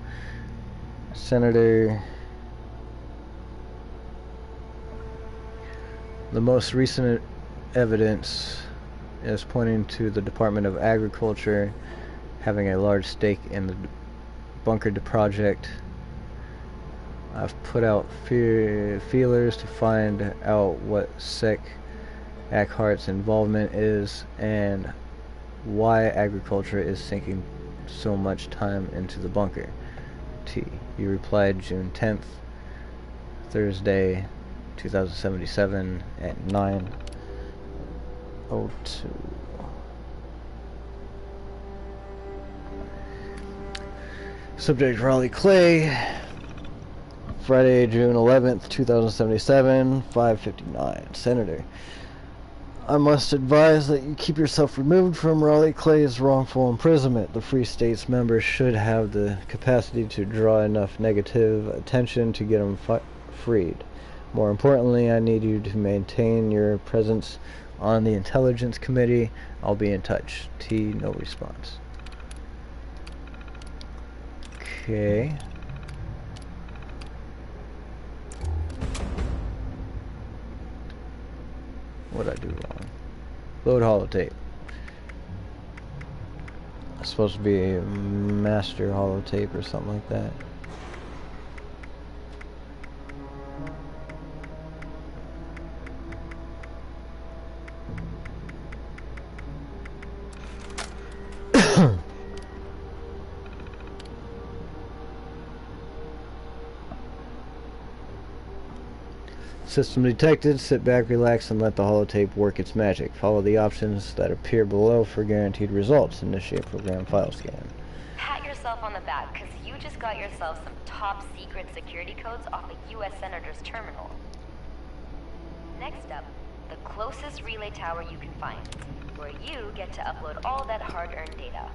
Senator, the most recent evidence is pointing to the Department of Agriculture having a large stake in the Bunker project. I've put out feelers to find out what Sec Ackhart's involvement is and why agriculture is sinking so much time into the bunker. T. You replied June 10th, Thursday, 2077 at 9:02. Subject Raleigh Clay. Friday, June 11th, 2077, 5:59. Senator, I must advise that you keep yourself removed from Raleigh Clay's wrongful imprisonment. The Free States members should have the capacity to draw enough negative attention to get him freed. More importantly, I need you to maintain your presence on the Intelligence Committee. I'll be in touch. T. No response. Okay. What'd I do wrong? Load holotape. It's supposed to be a master holotape or something like that. System detected. Sit back, relax, and let the holotape work its magic. Follow the options that appear below for guaranteed results. Initiate program file scan. Pat yourself on the back, because you just got yourself some top secret security codes off a U.S. Senator's terminal. Next up, the closest relay tower you can find, where you get to upload all that hard-earned data.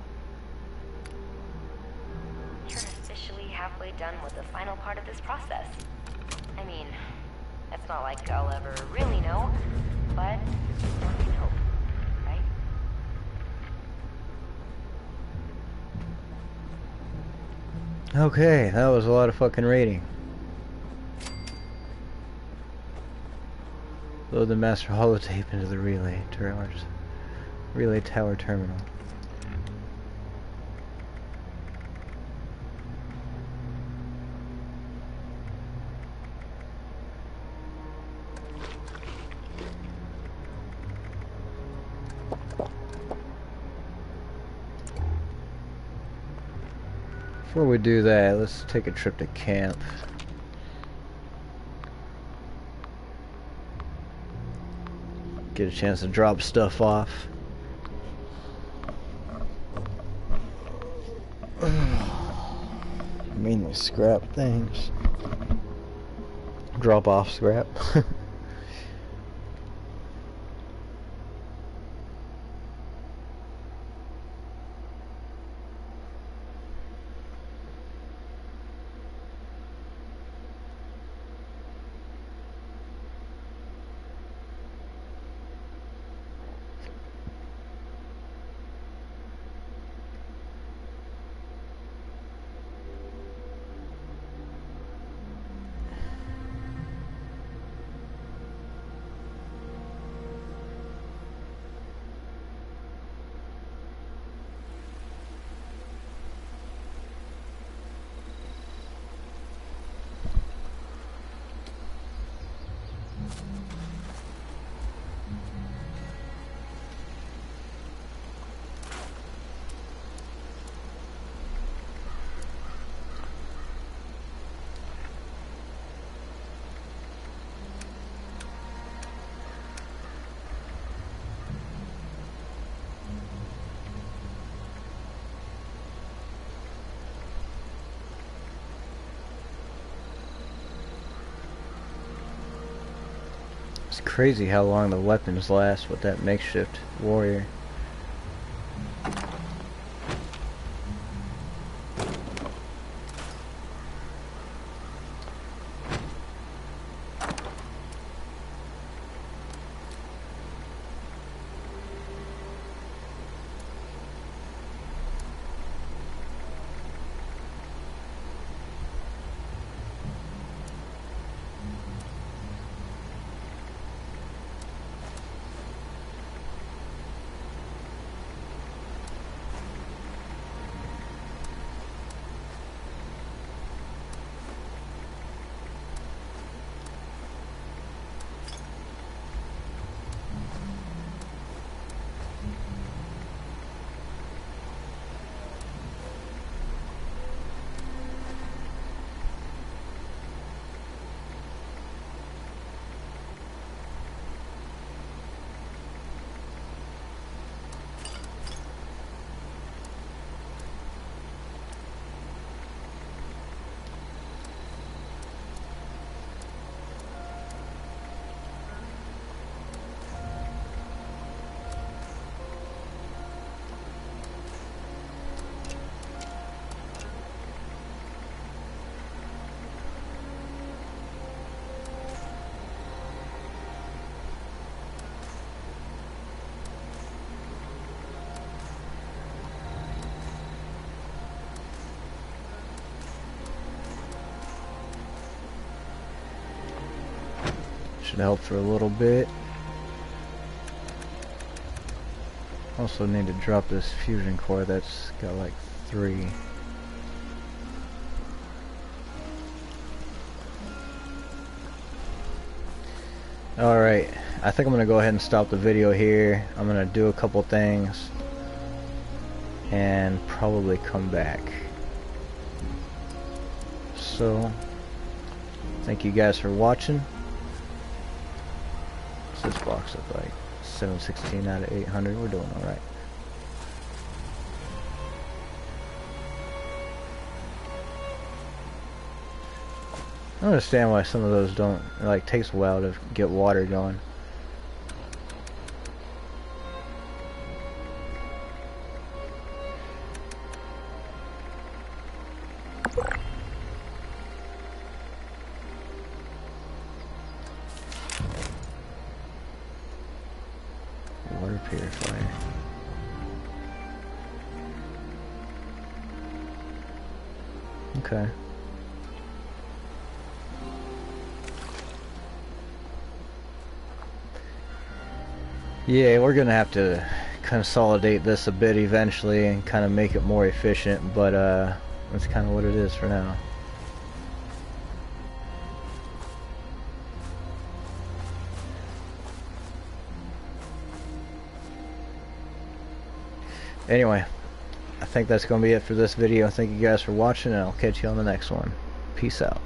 You're officially halfway done with the final part of this process. I mean, it's not like I'll ever really know, but one can hope, right? Okay, that was a lot of fucking rating. Load the master holotape into the relay tower terminal. Before we do that, let's take a trip to camp. Get a chance to drop stuff off. Mainly scrap things. drop off scrap. It's crazy how long the weapons last with that makeshift warrior. Should help for a little bit. Also need to drop this fusion core that's got like 3. Alright, I think I'm gonna go ahead and stop the video here. I'm gonna do a couple things and probably come back. So, thank you guys for watching. This box look like 716 out of 800. We're doing all right. I don't understand why some of those don't. It like takes a while to get water going. Water purifier. Okay. Yeah, we're gonna have to consolidate this a bit eventually and kind of make it more efficient, but that's kind of what it is for now. Anyway, I think that's going to be it for this video. Thank you guys for watching, and I'll catch you on the next one. Peace out.